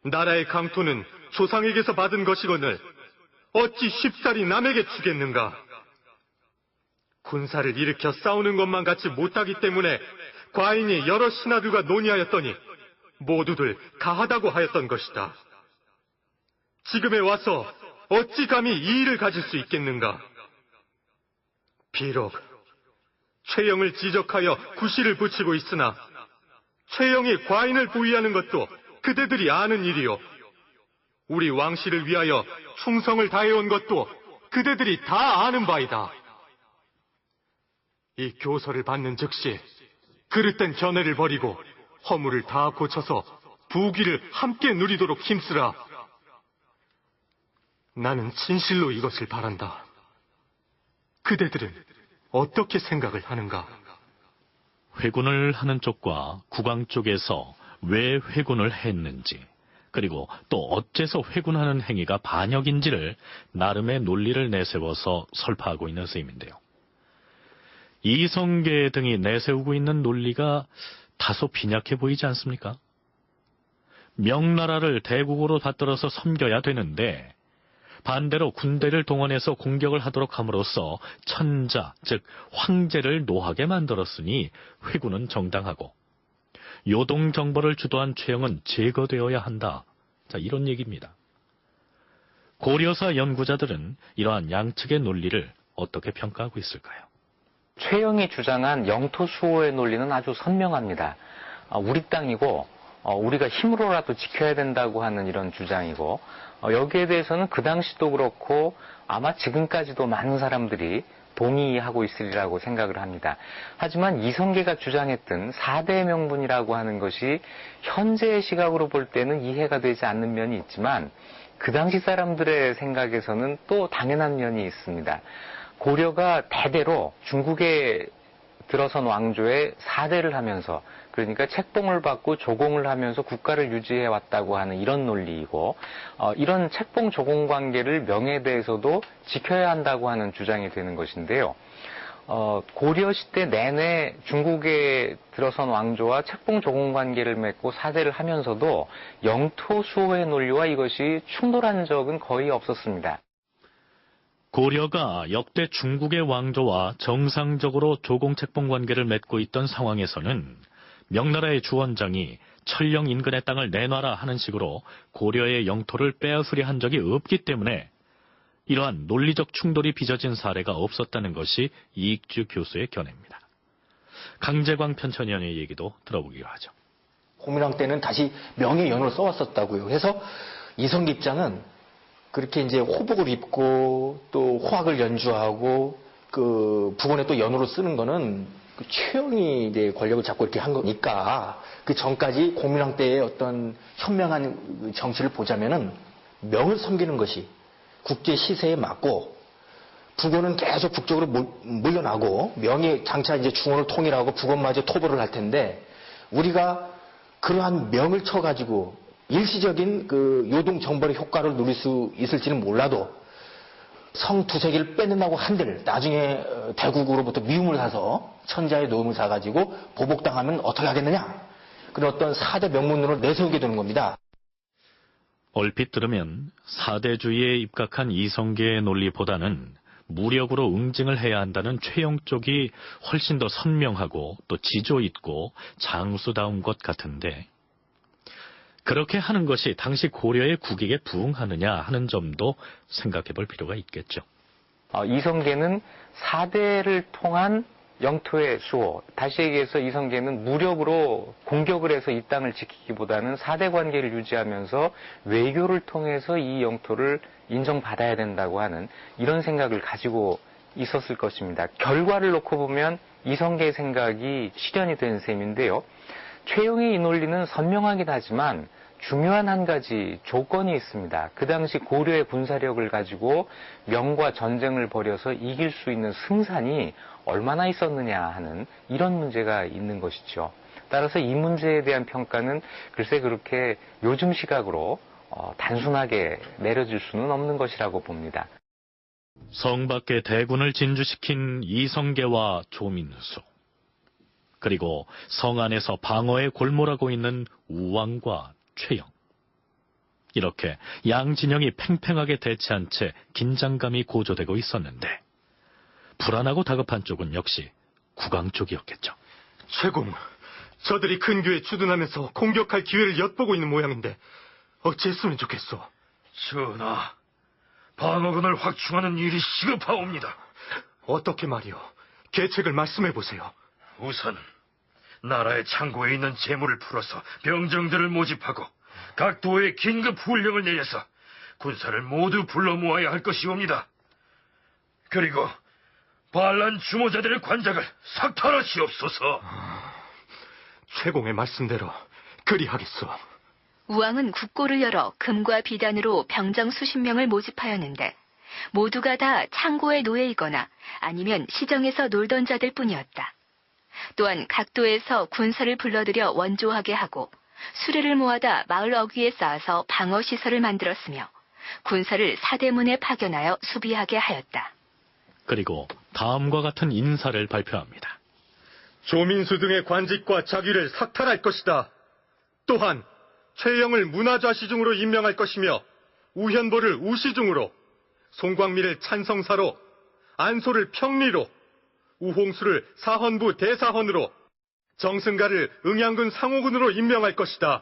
나라의 강토는 조상에게서 받은 것이거늘 어찌 쉽사리 남에게 주겠는가? 군사를 일으켜 싸우는 것만 같이 못하기 때문에 과인이 여러 신하들과 논의하였더니 모두들 가하다고 하였던 것이다. 지금에 와서 어찌 감히 이 일을 가질 수 있겠는가? 비록 최영을 지적하여 구실을 붙이고 있으나 최영이 과인을 보위하는 것도 그대들이 아는 일이요. 우리 왕실을 위하여 충성을 다해온 것도 그대들이 다 아는 바이다. 이 교서를 받는 즉시 그릇된 견해를 버리고 허물을 다 고쳐서 부귀를 함께 누리도록 힘쓰라. 나는 진실로 이것을 바란다. 그대들은 어떻게 생각을 하는가? 회군을 하는 쪽과 국왕 쪽에서 왜 회군을 했는지, 그리고 또 어째서 회군하는 행위가 반역인지를 나름의 논리를 내세워서 설파하고 있는 셈인데요. 이성계 등이 내세우고 있는 논리가 다소 빈약해 보이지 않습니까? 명나라를 대국으로 받들어서 섬겨야 되는데 반대로 군대를 동원해서 공격을 하도록 함으로써 천자, 즉 황제를 노하게 만들었으니 회군은 정당하고 요동 정벌을 주도한 최영은 제거되어야 한다. 자, 이런 얘기입니다. 고려사 연구자들은 이러한 양측의 논리를 어떻게 평가하고 있을까요? 최영이 주장한 영토 수호의 논리는 아주 선명합니다. 우리 땅이고 우리가 힘으로라도 지켜야 된다고 하는 이런 주장이고, 여기에 대해서는 그 당시도 그렇고 아마 지금까지도 많은 사람들이 동의하고 있으리라고 생각을 합니다. 하지만 이성계가 주장했던 4대 명분이라고 하는 것이 현재의 시각으로 볼 때는 이해가 되지 않는 면이 있지만 그 당시 사람들의 생각에서는 또 당연한 면이 있습니다. 고려가 대대로 중국에 들어선 왕조의 4대를 하면서, 그러니까 책봉을 받고 조공을 하면서 국가를 유지해 왔다고 하는 이런 논리이고, 이런 책봉 조공 관계를 명예대에서도 지켜야 한다고 하는 주장이 되는 것인데요. 고려 시대 내내 중국에 들어선 왕조와 책봉 조공 관계를 맺고 4대를 하면서도 영토 수호의 논리와 이것이 충돌한 적은 거의 없었습니다. 고려가 역대 중국의 왕조와 정상적으로 조공책봉 관계를 맺고 있던 상황에서는 명나라의 주원장이 천령 인근의 땅을 내놔라 하는 식으로 고려의 영토를 빼앗으려 한 적이 없기 때문에 이러한 논리적 충돌이 빚어진 사례가 없었다는 것이 이익주 교수의 견해입니다. 강재광 편천위원의 얘기도 들어보기로 하죠. 고민왕 때는 다시 명예연호를 써왔었다고요. 그래서 이성계 입장은 그렇게 이제 호복을 입고 또 호학을 연주하고 그 북원에 또 연호를 쓰는 거는 그 최영이 이제 권력을 잡고 이렇게 한 거니까 그 전까지 고민왕 때의 어떤 현명한 정치를 보자면은 명을 섬기는 것이 국제 시세에 맞고 북원은 계속 북쪽으로 물러나고 명이 장차 이제 중원을 통일하고 북원마저 토벌을 할 텐데 우리가 그러한 명을 쳐가지고 일시적인 그 요동 정벌의 효과를 누릴 수 있을지는 몰라도 성 두세 개를 뺏는다고 한들 나중에 대국으로부터 미움을 사서 천자의 노움을 사가지고 보복당하면 어떻게 하겠느냐, 그런 어떤 4대 명문으로 내세우게 되는 겁니다. 얼핏 들으면 4대주의에 입각한 이성계의 논리보다는 무력으로 응징을 해야 한다는 최영 쪽이 훨씬 더 선명하고 또 지조 있고 장수다운 것 같은데, 그렇게 하는 것이 당시 고려의 국익에 부응하느냐 하는 점도 생각해 볼 필요가 있겠죠. 이성계는 4대를 통한 영토의 수호, 다시 얘기해서 이성계는 무력으로 공격을 해서 이 땅을 지키기보다는 4대 관계를 유지하면서 외교를 통해서 이 영토를 인정받아야 된다고 하는 이런 생각을 가지고 있었을 것입니다. 결과를 놓고 보면 이성계의 생각이 실현이 된 셈인데요. 최영의 이 논리는 선명하긴 하지만 중요한 한 가지 조건이 있습니다. 그 당시 고려의 군사력을 가지고 명과 전쟁을 벌여서 이길 수 있는 승산이 얼마나 있었느냐 하는 이런 문제가 있는 것이죠. 따라서 이 문제에 대한 평가는 글쎄 그렇게 요즘 시각으로 단순하게 내려질 수는 없는 것이라고 봅니다. 성 밖에 대군을 진주시킨 이성계와 조민수, 그리고 성 안에서 방어에 골몰하고 있는 우왕과 최영. 이렇게 양 진영이 팽팽하게 대치한 채 긴장감이 고조되고 있었는데 불안하고 다급한 쪽은 역시 국왕 쪽이었겠죠. 최공, 저들이 근교에 주둔하면서 공격할 기회를 엿보고 있는 모양인데 어찌했으면 좋겠소? 전하, 방어군을 확충하는 일이 시급하옵니다. 어떻게 말이오? 계책을 말씀해보세요. 우선 나라의 창고에 있는 재물을 풀어서 병정들을 모집하고 각 도에 긴급 훈령을 내려서 군사를 모두 불러 모아야 할 것이옵니다. 그리고 반란 주모자들의 관작을 삭탈하시옵소서. 최공의 말씀대로 그리하겠소. 우왕은 국고를 열어 금과 비단으로 병정 수십 명을 모집하였는데 모두가 다 창고에 놓여있거나 아니면 시정에서 놀던 자들 뿐이었다. 또한 각도에서 군사를 불러들여 원조하게 하고 수레를 모아다 마을 어귀에 쌓아서 방어시설을 만들었으며 군사를 사대문에 파견하여 수비하게 하였다. 그리고 다음과 같은 인사를 발표합니다. 조민수 등의 관직과 자귀를 삭탈할 것이다. 또한 최영을 문화좌시중으로 임명할 것이며 우현보를 우시중으로, 송광미를 찬성사로, 안소를 평리로, 우홍수를 사헌부 대사헌으로, 정승가를 응양군 상호군으로 임명할 것이다.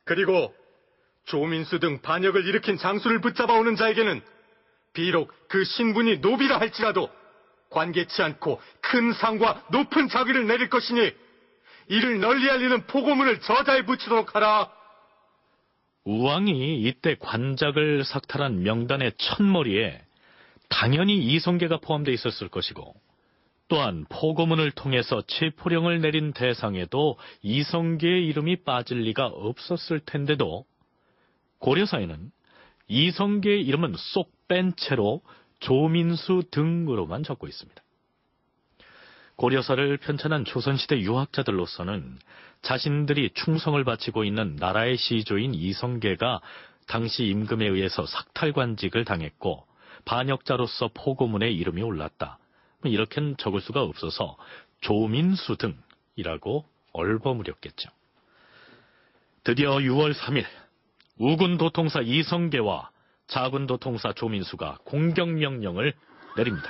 그리고 조민수 등 반역을 일으킨 장수를 붙잡아오는 자에게는 비록 그 신분이 노비라 할지라도 관계치 않고 큰 상과 높은 자귀를 내릴 것이니 이를 널리 알리는 포고문을 저자에 붙이도록 하라. 우왕이 이때 관작을 삭탈한 명단의 첫머리에 당연히 이성계가 포함되어 있었을 것이고, 또한 포고문을 통해서 체포령을 내린 대상에도 이성계의 이름이 빠질 리가 없었을 텐데도 고려사에는 이성계의 이름은 쏙 뺀 채로 조민수 등으로만 적고 있습니다. 고려사를 편찬한 조선시대 유학자들로서는 자신들이 충성을 바치고 있는 나라의 시조인 이성계가 당시 임금에 의해서 삭탈관직을 당했고 반역자로서 포고문에 이름이 올랐다, 이렇게는 적을 수가 없어서 조민수 등이라고 얼버무렸겠죠. 드디어 6월 3일 우군 도통사 이성계와 자군 도통사 조민수가 공격명령을 내립니다.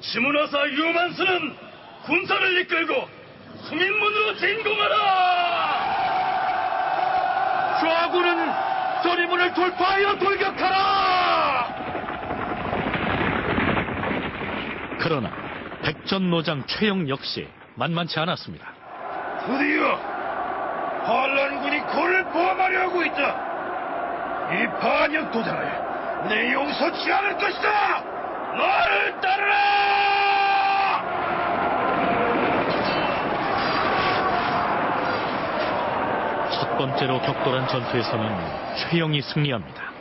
지문화사 유만수는 군사를 이끌고 숭인문으로 진공하라! 좌군은 서리문을 돌파하여 돌격하라! 그러나 백전노장 최영 역시 만만치 않았습니다. 드디어 반란군이 코를 포함하려 하고 있다. 이 반역 도장을 내 용서치 않을 것이다. 나를 따르라! 첫 번째로 격돌한 전투에서는 최영이 승리합니다.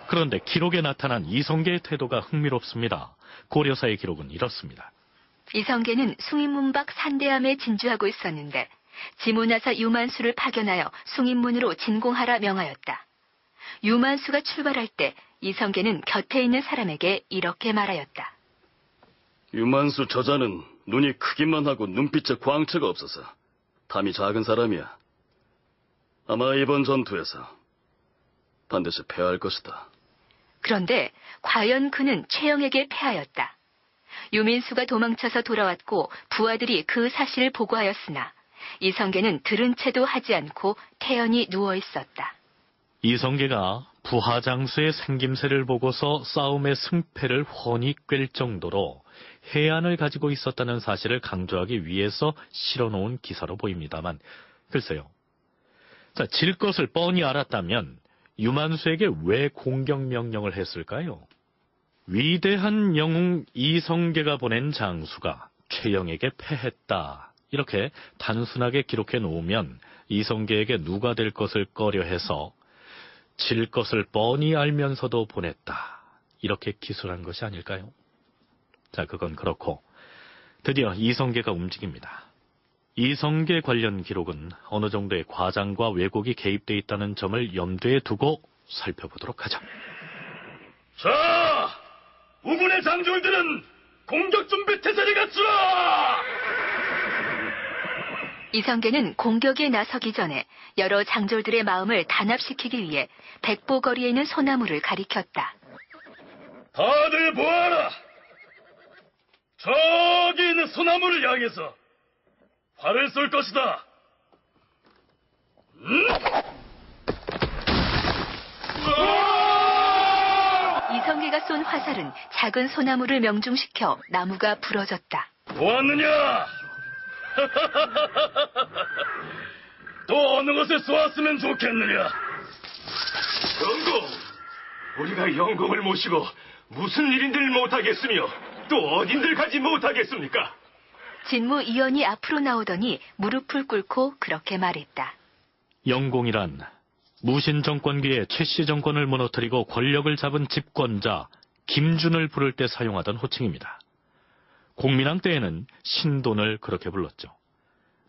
그런데 기록에 나타난 이성계의 태도가 흥미롭습니다. 고려사의 기록은 이렇습니다. 이성계는 숭인문 밖 산대함에 진주하고 있었는데 지문하사 유만수를 파견하여 숭인문으로 진공하라 명하였다. 유만수가 출발할 때 이성계는 곁에 있는 사람에게 이렇게 말하였다. 유만수 저자는 눈이 크기만 하고 눈빛에 광채가 없어서 담이 작은 사람이야. 아마 이번 전투에서 반드시 패할 것이다. 그런데 과연 그는 최영에게 패하였다. 유민수가 도망쳐서 돌아왔고 부하들이 그 사실을 보고하였으나 이성계는 들은 채도 하지 않고 태연히 누워 있었다. 이성계가 부하장수의 생김새를 보고서 싸움의 승패를 훤히 꿰 정도로 해안을 가지고 있었다는 사실을 강조하기 위해서 실어놓은 기사로 보입니다만, 글쎄요. 자, 질 것을 뻔히 알았다면 유만수에게 왜 공격명령을 했을까요? 위대한 영웅 이성계가 보낸 장수가 최영에게 패했다. 이렇게 단순하게 기록해 놓으면 이성계에게 누가 될 것을 꺼려해서 질 것을 뻔히 알면서도 보냈다. 이렇게 기술한 것이 아닐까요? 자, 그건 그렇고 드디어 이성계가 움직입니다. 이성계 관련 기록은 어느 정도의 과장과 왜곡이 개입되어 있다는 점을 염두에 두고 살펴보도록 하죠. 자, 우군의 장졸들은 공격 준비 태세를 갖추라! 이성계는 공격에 나서기 전에 여러 장졸들의 마음을 단합시키기 위해 백보거리에 있는 소나무를 가리켰다. 다들 보아라! 저기 있는 소나무를 향해서 활을 쏠 것이다. 이성계가 쏜 화살은 작은 소나무를 명중시켜 나무가 부러졌다. 보았느냐? 또 어느 곳에 쏘았으면 좋겠느냐? 영공! 우리가 영공을 모시고 무슨 일인들 못하겠으며 또 어딘들 가지 못하겠습니까? 진무 이연이 앞으로 나오더니 무릎을 꿇고 그렇게 말했다. 영공이란 무신 정권기에 최씨 정권을 무너뜨리고 권력을 잡은 집권자 김준을 부를 때 사용하던 호칭입니다. 공민왕 때에는 신돈을 그렇게 불렀죠.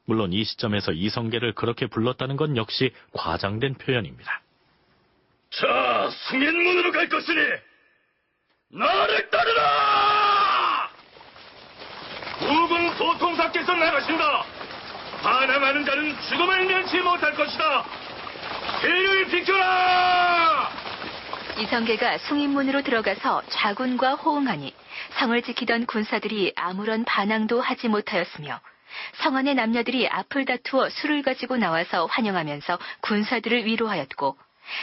물론 이 시점에서 이성계를 그렇게 불렀다는 건 역시 과장된 표현입니다. 자, 숭인문으로 갈 것이니 나를 따르라! 우군 도통사께서 나가신다. 반항하는 자는 죽음을 면치 못할 것이다. 뒤를 비켜라! 이성계가 숭인문으로 들어가서 좌군과 호응하니 성을 지키던 군사들이 아무런 반항도 하지 못하였으며 성 안의 남녀들이 앞을 다투어 술을 가지고 나와서 환영하면서 군사들을 위로하였고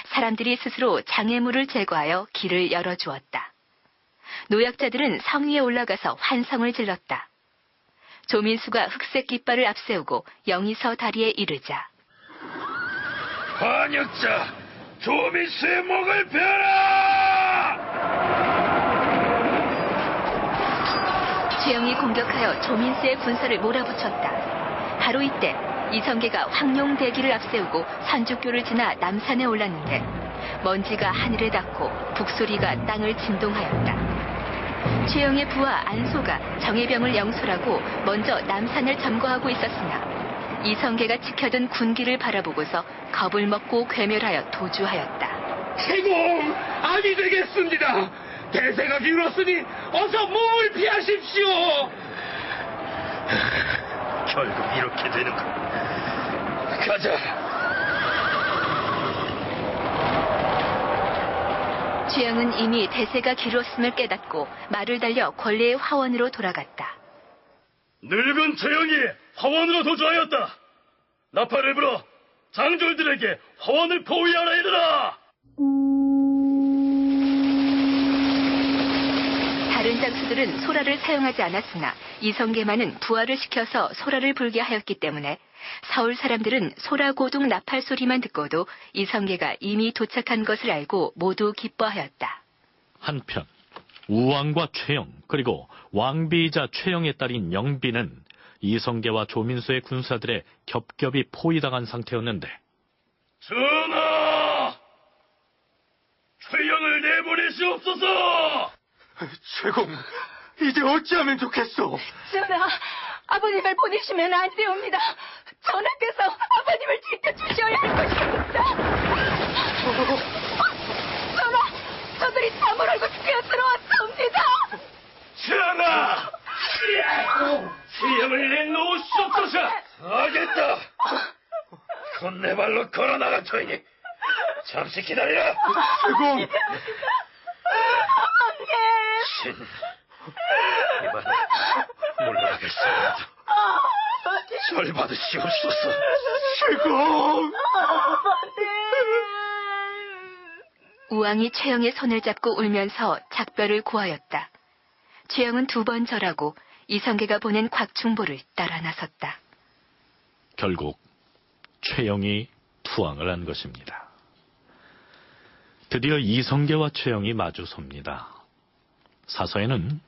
사람들이 스스로 장애물을 제거하여 길을 열어주었다. 노약자들은 성 위에 올라가서 환성을 질렀다. 조민수가 흑색 깃발을 앞세우고 영의서 다리에 이르자 반역자 조민수의 목을 베어라! 최영이 공격하여 조민수의 군사를 몰아붙였다. 바로 이때 이성계가 황룡대기를 앞세우고 산죽교를 지나 남산에 올랐는데 먼지가 하늘에 닿고 북소리가 땅을 진동하였다. 최영의 부하 안소가 정예병을 영솔하고 먼저 남산을 점거하고 있었으나 이성계가 지켜둔 군기를 바라보고서 겁을 먹고 괴멸하여 도주하였다. 태공, 아니 되겠습니다. 대세가 기울었으니 어서 몸을 피하십시오. 결국 이렇게 되는군. 가자. 최영은 이미 대세가 기울었음을 깨닫고 말을 달려 권례의 화원으로 돌아갔다. 늙은 최영이 화원으로 도주하였다. 나팔을 불어 장졸들에게 화원을 포위하라 이르라. 다른 장수들은 소라를 사용하지 않았으나 이성계만은 부하를 시켜서 소라를 불게 하였기 때문에 서울 사람들은 소라 고동 나팔 소리만 듣고도 이성계가 이미 도착한 것을 알고 모두 기뻐하였다. 한편 우왕과 최영 그리고 왕비이자 최영의 딸인 영비는 이성계와 조민수의 군사들의 겹겹이 포위당한 상태였는데 전하! 최영을 내보내시옵소서! 최공, 이제 어찌하면 좋겠소? 전하, 아버님을 보내시면 안 되옵니다. 전하께서 아버님을 지켜주셔야 할 것입니다. 전하, 저들이 담을 알고 뛰어들어왔사옵니다. 전하! 최영을 내놓으시옵소서! 하겠다! 손 내 발로 걸어 나갈 터이니 잠시 기다리라! 최공! 신, 이만 물러나겠습니다. 절 받으시옵소서. 최공! 우왕이 최영의 손을 잡고 울면서 작별을 고하였다. 최영은 2번 절하고 이성계가 보낸 곽충보를 따라 나섰다. 결국 최영이 투항을 한 것입니다. 드디어 이성계와 최영이 마주섭니다. 사서에는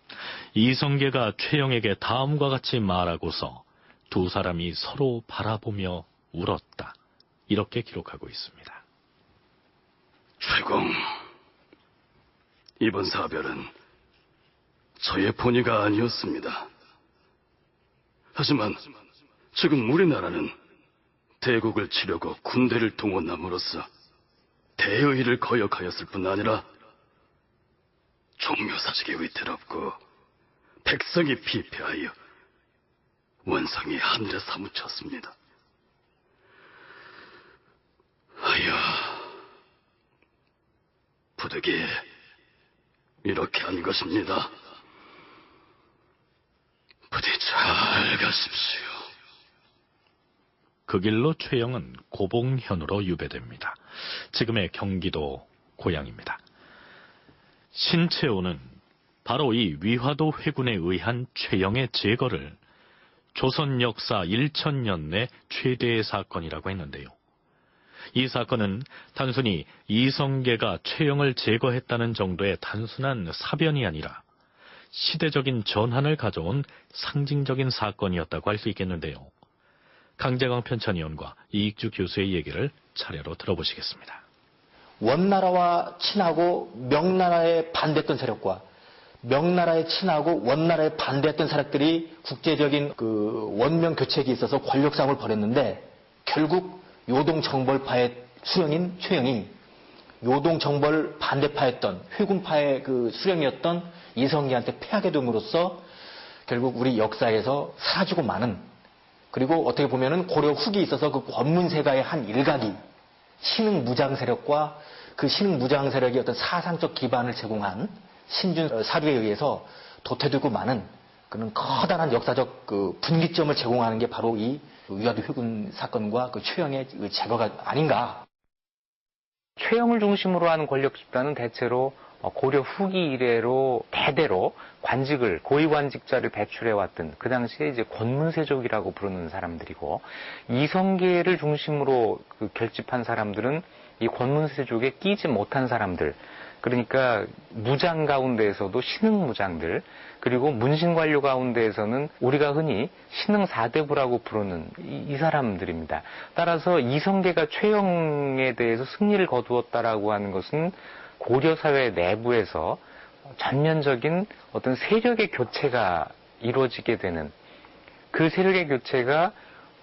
이성계가 최영에게 다음과 같이 말하고서 두 사람이 서로 바라보며 울었다. 이렇게 기록하고 있습니다. 최공, 이번 사별은 저의 본의가 아니었습니다. 하지만 지금 우리나라는 대국을 치려고 군대를 동원함으로써 대의를 거역하였을 뿐 아니라 종묘사직이 위태롭고 백성이 피폐하여 원성이 하늘에 사무쳤습니다. 하여 부득이 이렇게 한 것입니다. 부디 잘 가십시오. 그 길로 최영은 고봉현으로 유배됩니다. 지금의 경기도 고향입니다. 신채호는 바로 이 위화도 회군에 의한 최영의 제거를 조선 역사 1000년 내 최대의 사건이라고 했는데요. 이 사건은 단순히 이성계가 최영을 제거했다는 정도의 단순한 사변이 아니라 시대적인 전환을 가져온 상징적인 사건이었다고 할 수 있겠는데요. 강재광 편찬위원과 이익주 교수의 얘기를 차례로 들어보시겠습니다. 원나라와 친하고 명나라에 반대했던 세력과 명나라에 친하고 원나라에 반대했던 세력들이 국제적인 그 원명 교체에 있어서 권력 싸움을 벌였는데 결국 요동정벌파의 수령인 최영이 요동정벌 반대파였던 회군파의 그 수령이었던 이성계한테 패하게 됨으로써 결국 우리 역사에서 사라지고 마는, 그리고 어떻게 보면은 고려 후기에 있어서 그 권문세가의 한 일각이 신흥 무장 세력과 그 신흥 무장 세력이 어떤 사상적 기반을 제공한 신준 사료에 의해서 도태되고 마는 그런 커다란 역사적 그 분기점을 제공하는 게 바로 이 위화도 회군 사건과 그 최영의 제거가 아닌가. 최영을 중심으로 하는 권력 집단은 대체로 고려 후기 이래로 대대로 관직을, 고위관직자를 배출해왔던 그 당시에 이제 권문세족이라고 부르는 사람들이고, 이성계를 중심으로 그 결집한 사람들은 이 권문세족에 끼지 못한 사람들, 그러니까 무장 가운데에서도 신흥 무장들, 그리고 문신관료 가운데에서는 우리가 흔히 신흥 사대부라고 부르는 이 사람들입니다. 따라서 이성계가 최영에 대해서 승리를 거두었다라고 하는 것은 고려사회 내부에서 전면적인 어떤 세력의 교체가 이루어지게 되는, 그 세력의 교체가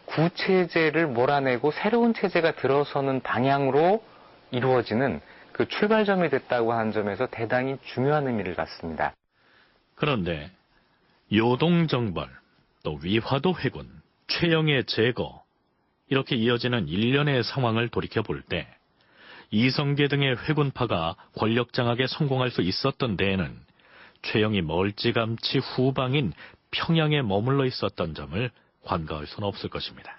구체제를 몰아내고 새로운 체제가 들어서는 방향으로 이루어지는 그 출발점이 됐다고 하는 점에서 대단히 중요한 의미를 갖습니다. 그런데 요동정벌, 또 위화도 회군, 최영의 제거, 이렇게 이어지는 일련의 상황을 돌이켜볼 때 이성계 등의 회군파가 권력장악에 성공할 수 있었던 데에는 최영이 멀찌감치 후방인 평양에 머물러 있었던 점을 관가할 수는 없을 것입니다.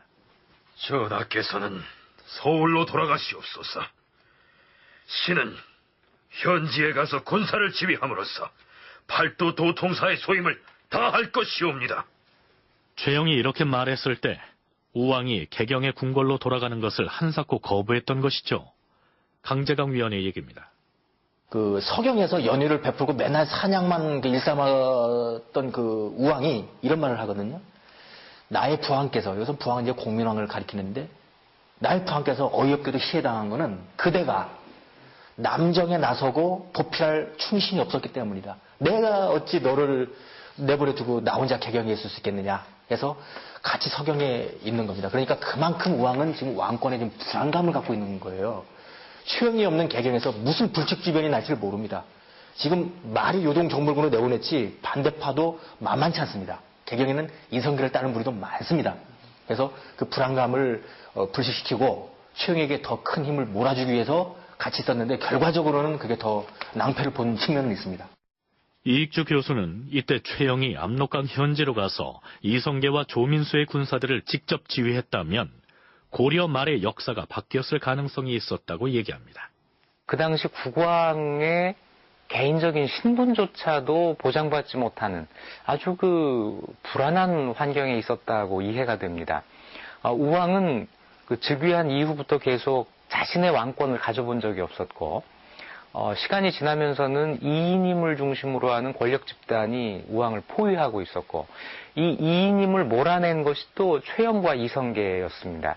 전하께서는 서울로 돌아가시옵소서. 신은 현지에 가서 군사를 지휘함으로써 팔도 도통사의 소임을 다할 것이옵니다. 최영이 이렇게 말했을 때 우왕이 개경의 궁궐로 돌아가는 것을 한사코 거부했던 것이죠. 강재강 위원의 얘기입니다. 그 서경에서 연휴를 베풀고 맨날 사냥만 일삼았던 그 우왕이 이런 말을 하거든요. 나의 부왕께서, 여기서 부왕은 이제 공민왕을 가리키는데, 나의 부왕께서 어이없게도 시해당한 것은 그대가 남정에 나서고 도피할 충신이 없었기 때문이다. 내가 어찌 너를 내버려두고 나 혼자 개경에 있을 수 있겠느냐 해서 같이 서경에 있는 겁니다. 그러니까 그만큼 우왕은 지금 왕권에 좀 불안감을 갖고 있는 거예요. 최영이 없는 개경에서 무슨 불측지변이 날지를 모릅니다. 지금 말이 요동정벌군을 내보냈지 반대파도 만만치 않습니다. 개경에는 이성계를 따르는 무리도 많습니다. 그래서 그 불안감을 불식시키고 최영에게 더 큰 힘을 몰아주기 위해서 같이 있었는데 결과적으로는 그게 더 낭패를 본 측면은 있습니다. 이익주 교수는 이때 최영이 압록강 현지로 가서 이성계와 조민수의 군사들을 직접 지휘했다면 고려 말의 역사가 바뀌었을 가능성이 있었다고 얘기합니다. 그 당시 국왕의 개인적인 신분조차도 보장받지 못하는 아주 그 불안한 환경에 있었다고 이해가 됩니다. 우왕은 그 즉위한 이후부터 계속 자신의 왕권을 가져본 적이 없었고, 시간이 지나면서는 이인임을 중심으로 하는 권력 집단이 우왕을 포위하고 있었고, 이 이인임을 몰아낸 것이 또 최영과 이성계였습니다.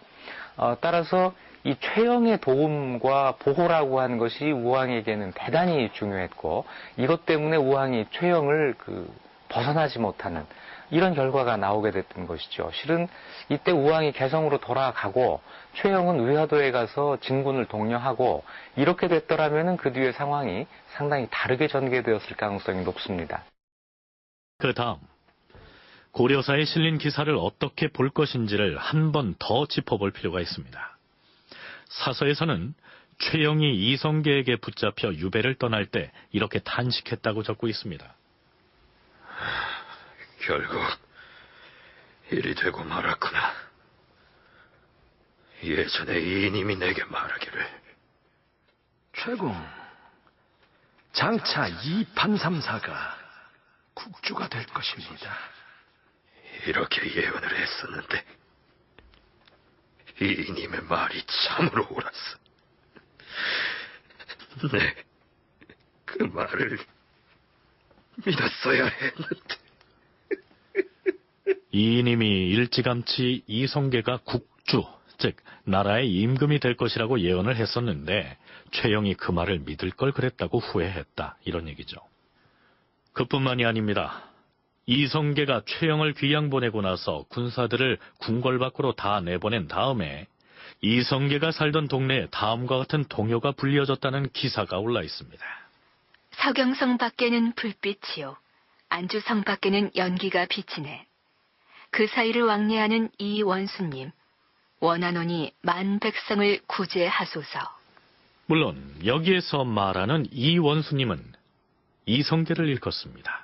따라서 이 최영의 도움과 보호라고 하는 것이 우왕에게는 대단히 중요했고, 이것 때문에 우왕이 최영을 벗어나지 못하는 이런 결과가 나오게 됐던 것이죠. 실은 이때 우왕이 개성으로 돌아가고 최영은 위화도에 가서 진군을 독려하고 이렇게 됐더라면 그 뒤의 상황이 상당히 다르게 전개되었을 가능성이 높습니다. 그 다음 고려사에 실린 기사를 어떻게 볼 것인지를 한 번 더 짚어볼 필요가 있습니다. 사서에서는 최영이 이성계에게 붙잡혀 유배를 떠날 때 이렇게 탄식했다고 적고 있습니다. 결국 일이 되고 말았구나. 예전에 이인임이 내게 말하기를. 최공, 장차 이 판삼사가 국주가 될 것입니다. 이렇게 예언을 했었는데 이인임의 말이 참으로 옳았어. 네, 그 말을 믿었어야 했는데. 이인임이 일찌감치 이성계가 국주, 즉 나라의 임금이 될 것이라고 예언을 했었는데 최영이 그 말을 믿을 걸 그랬다고 후회했다, 이런 얘기죠. 그뿐만이 아닙니다. 이성계가 최영을 귀양 보내고 나서 군사들을 궁궐 밖으로 다 내보낸 다음에 이성계가 살던 동네에 다음과 같은 동요가 불려졌다는 기사가 올라 있습니다. 서경성 밖에는 불빛이요, 안주성 밖에는 연기가 비치네. 그 사이를 왕래하는 이 원수님, 원하노니 만 백성을 구제하소서. 물론 여기에서 말하는 이 원수님은 이성계를 일컫습니다.